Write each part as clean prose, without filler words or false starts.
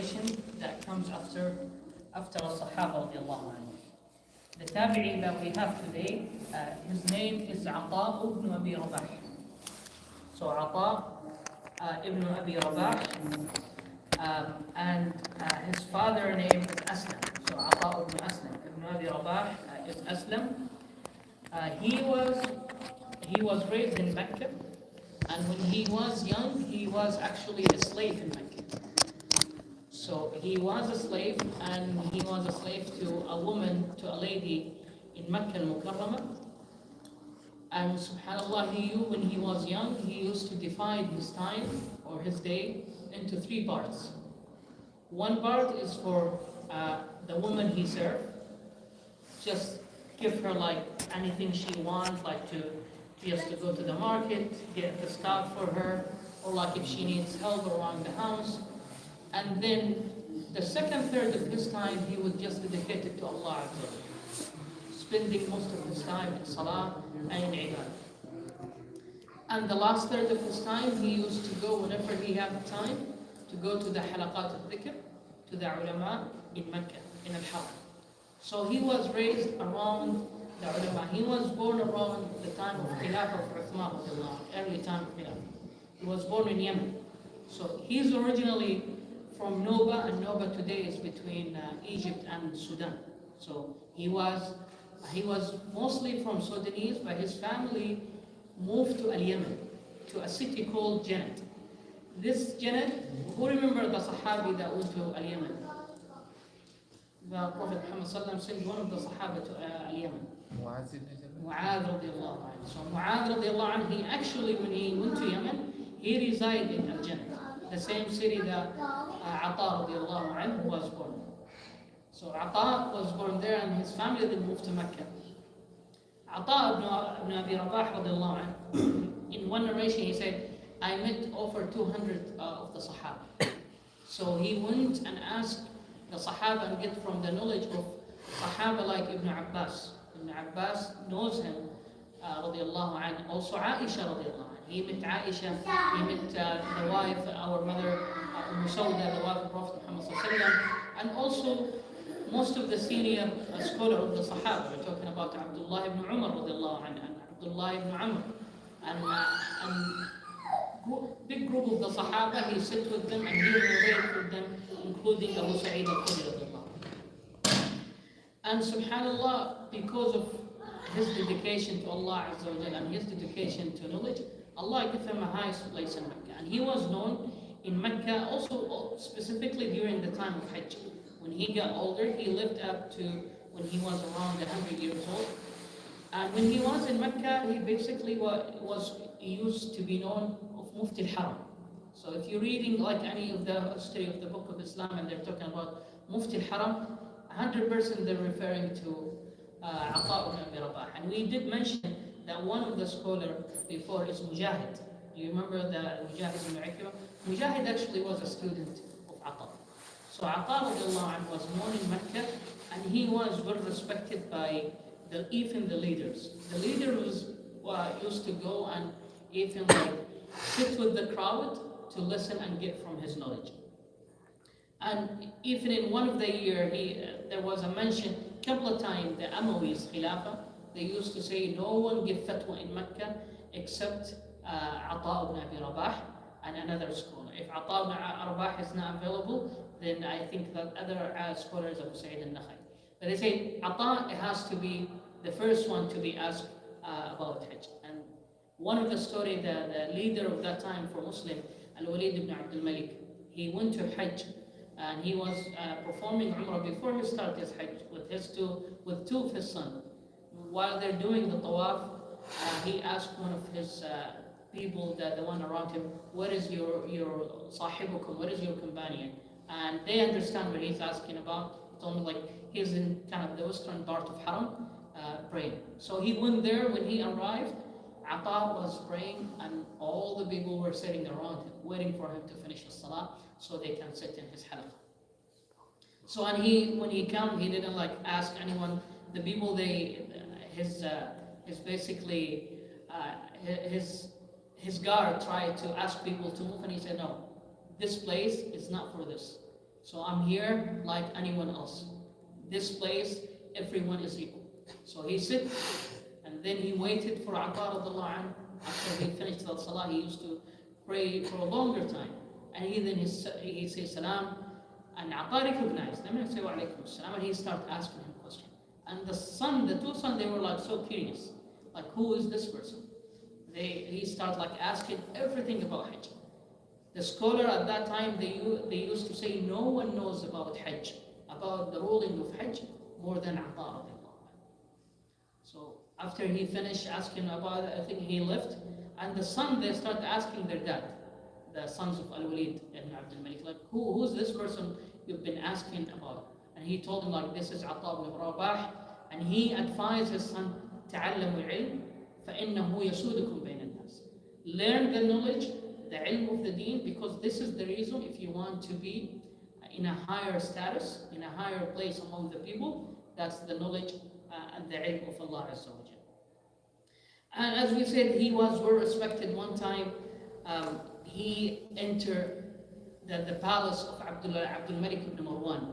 generation that comes after Sahaba radiallahu anhu. The tabi'i that we have today, his name is Ata ibn Abi Rabah. So Ata ibn Abi Rabah, and his father name is Aslam. So Ata ibn Aslam, ibn Abi Rabah is Aslam. He was raised in Mecca, and when he was young, he was actually a slave in Mecca. So he was a slave, and he was a slave to a woman, to a lady in Mecca al-Mukarramah. And subhanAllah, when he was young, he used to divide his time or his day into three parts. One part is for the woman he served. Just give her like anything she wants, like just to go to the market, get the stuff for her, or like if she needs help around the house. And then the second third of his time, he would just dedicate it to Allah Azza wa Jalla, spending most of his time in salah and in ibadah. And the last third of his time, he used to go whenever he had time to go to the halaqat al-dhikr, to the ulama in Mecca, in al-Haram. So he was raised around the ulama. He was born around the time of Khilafah of Uthman, early time of Khilafah. He was born in Yemen. So he's originally from Noba, and Noba today is between Egypt and Sudan. So he was mostly from Sudanese, but his family moved to Yemen, to a city called Janet. This Janet, who remember the Sahabi that went to Yemen? The Prophet Muhammad sallallahu sent one of the Sahaba to Yemen. Mu'adh radiallahu anhu. So Mu'adh radiallahu anhu, he actually, when he went to Yemen, he resided in Al-Jannah, the same city that Ata radiallahu anhu was born. So Ata was born there, and his family then moved to Mecca. Ata ibn Abi Rabah radiallahu anhu, in one narration he said, I met over 200 of the Sahaba. So he went and asked the Sahaba and get from the knowledge of Sahaba like Ibn Abbas. Ibn Abbas knows him, radiallahu anhu. Also Aisha radiallahu anhu. He met Aisha, he met the wife, our mother, Sawda, the wife of Prophet Muhammad sallallahu alaihi wasallam, and also most of the senior scholar of the Sahaba. We're talking about Abdullah ibn Umar radiallahu anhu, and Abdullah ibn Amr, and big group of the Sahaba. He sat with them and he related with them, including Abu Sa'id al-Khudri radiallahu anhu. And subhanallah, because of his dedication to Allah Azza wa Jalla and his dedication to knowledge, Allah gave him a highest place in Mecca. And he was known in Mecca also specifically during the time of Hajj. When he got older, he lived up to when he was around 100 years old. And when he was in Mecca, he basically he used to be known of Mufti al-Haram. So if you're reading like any of the history of the Book of Islam and they're talking about Mufti al-Haram, 100% they're referring to Ata ibn Abi Rabah. And we did mention that one of the scholars before is Mujahid. You remember the Mujahid ibn Ikrimah? Mujahid actually was a student of Ata. So Ata radiallahu anhu was born in Mecca, and he was well respected by even the leaders. The leaders used to go and even like sit with the crowd to listen and get from his knowledge. And even in one of the year, there was a mention, a couple of times, the Umayyads Khilafah, they used to say no one give fatwa in Mecca except Ata ibn Abi Rabah and another scholar. If Ata ibn Rabah is not available, then I think that other scholars, Abu Sa'id al-Nakhai. But they say Ata has to be the first one to be asked about Hajj. And one of the story, the leader of that time for Muslim, Al-Walid ibn Abdul Malik, he went to Hajj and he was performing Umrah before he started his Hajj with two of his sons. While they're doing the tawaf, he asked one of his people, the one around him, what is your sahibukum, what is your companion? And they understand what he's asking about. He told me like he's in kind of the western part of Haram praying. So he went there. When he arrived, Ata was praying and all the people were sitting around him, waiting for him to finish his salah so they can sit in his halaqah. So when he came, he didn't like ask anyone. The people his guard tried to ask people to move, and he said no, this place is not for this. So I'm here like anyone else. This place, everyone is equal. So he sit, and then he waited for Ata radiallahu anhu. After he finished the salah, he used to pray for a longer time. And he says salam, and Ata recognized them and say wa alaikum salam, and he started asking him questions. And the two sons, they were like so curious, like who is this person? He started like asking everything about Hajj. The scholar at that time, they used to say no one knows about Hajj, about the ruling of Hajj, more than Ata. So after he finished asking about it, I think he left, and the son, they start asking their dad, the sons of Al-Walid and Abdul Malik, like who's this person you've been asking about? And he told him like, this is Ata ibn Rabah, and he advised his son, تعلموا العلم فإنه يسودكم بين الناس. Learn the knowledge, the ilm of the deen, because this is the reason if you want to be in a higher status, in a higher place among the people, that's the knowledge and the ilm of Allah Azza wa Jal. And as we said, he was well respected. One time he entered the palace of Abdul Malik ibn Marwan.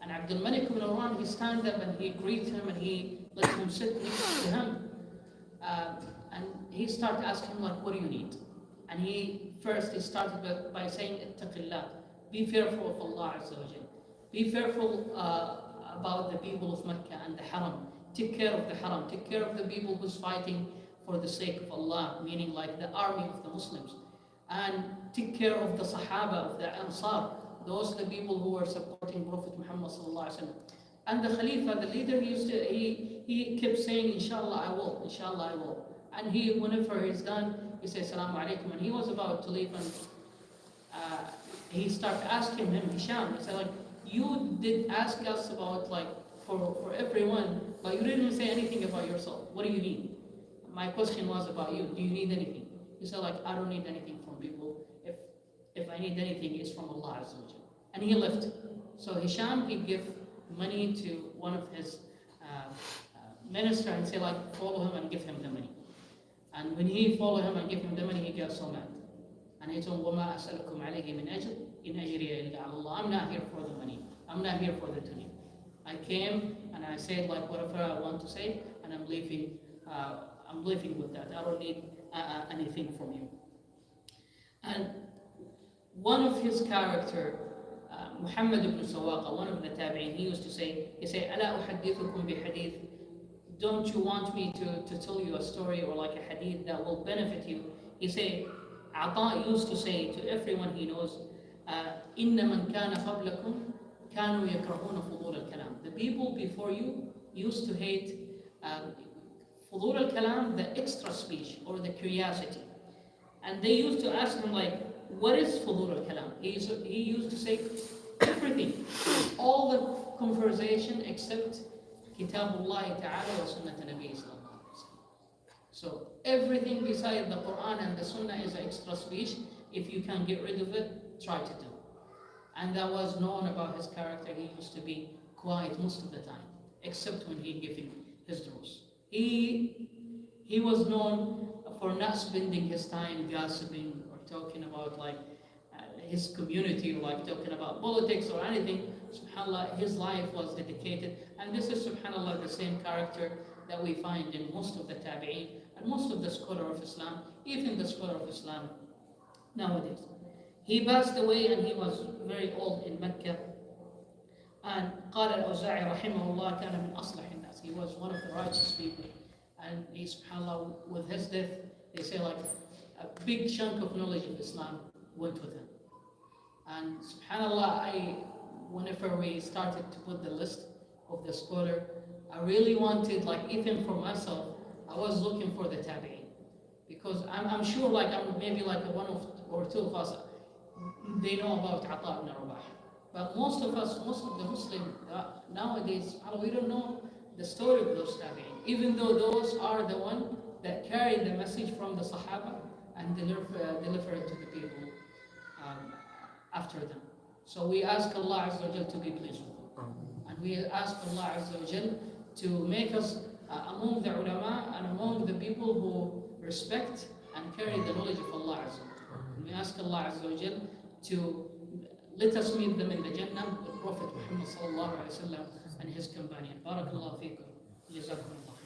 And Abdul Malik ibn Marwan, he stand up and he greet him and he let him sit next to him. And he started asking him like, what do you need? And he started by saying, ittaqillah, be fearful of Allah Azza wa Jal. Be fearful about the people of Mecca and the Haram. Take care of the Haram. Take care of the people who's fighting for the sake of Allah, meaning like the army of the Muslims. And take care of the Sahaba, of the Ansar. Those are the people who were supporting Prophet Muhammad sallallahu alaihi wasallam. And the Khalifa, the leader, he kept saying, Inshallah I will, Inshallah I will. And whenever he's done, he says, Assalamu alaikum. And he was about to leave, and he started asking him, Hisham, he said like, you did ask us about like, for everyone, but you didn't say anything about yourself. What do you need? My question was about you. Do you need anything? He said like, I don't need anything from people. If I need anything, it's from Allah Azza wa Jal. And he left. So Hisham, he gave money to one of his minister and say like, follow him and give him the money. And when he followed him and gave him the money, he got so mad. And he told him, وَمَا أَسْأَلُكُمْ عَلَيْهِ مِنْ أَجْرٍ إِنْ أَجْرِيَ إِلَّا عَلَى اللَّهِ. I'm not here for the money. I'm not here for the dunya. I came and I said like whatever I want to say, and I'm leaving with that. I don't need anything from you. And one of his character, Muhammad ibn Sawaqa, one of the tabi'in, he used to say, أَلَا أُحَدِّثُكُمْ بِحَدِيثٍ. Don't you want me to tell you a story or like a hadith that will benefit you? He said, Ata used to say to everyone he knows, إِنَّ مَنْ كَانَ قَبْلَكُمْ كَانُوا يَكْرَهُونَ فُضُولَ الْكَلَامِ. The people before you used to hate فضول الكلام, the extra speech or the curiosity. And they used to ask him like, what is فضول الكلام? He used to say everything, all the conversation except Kitabullah Ta'ala wa Sunnat Nabi Sallallahu Alaihi Wasallam. So everything beside the Quran and the Sunnah is extra speech. If you can get rid of it, try to do. And that was known about his character. He used to be quiet most of the time, except when he gave his durus. He was known for not spending his time gossiping or talking about like his community, or like talking about politics or anything. SubhanAllah, his life was dedicated, and this is SubhanAllah the same character that we find in most of the tabi'een and most of the scholar of Islam, even the scholar of Islam nowadays. He passed away and he was very old in Mecca. And قال الأوزاعي رحمه الله كان من أصلح الناس. He was one of the righteous people. And he, SubhanAllah, with his death, they say like a big chunk of knowledge of Islam went with him. And SubhanAllah, whenever we started to put the list of the scholar, I really wanted, like even for myself, I was looking for the tabi'in. Because I'm sure like I'm maybe like one or two of us, they know about Ata ibn Rabah. But most of the Muslims nowadays, we don't know the story of those tabi'in. Even though those are the ones that carry the message from the Sahaba and deliver it to the people after them. So we ask Allah Azza wa Jal to be pleased with them. And we ask Allah Azza wa Jal to make us among the ulama and among the people who respect and carry the knowledge of Allah Azza wa Jal. And we ask Allah Azza wa Jal to let us meet them in the Jannah, the Prophet Muhammad sallallahu alaihi wasallam and his companion. Barakallahu feekum. Jazakumullah.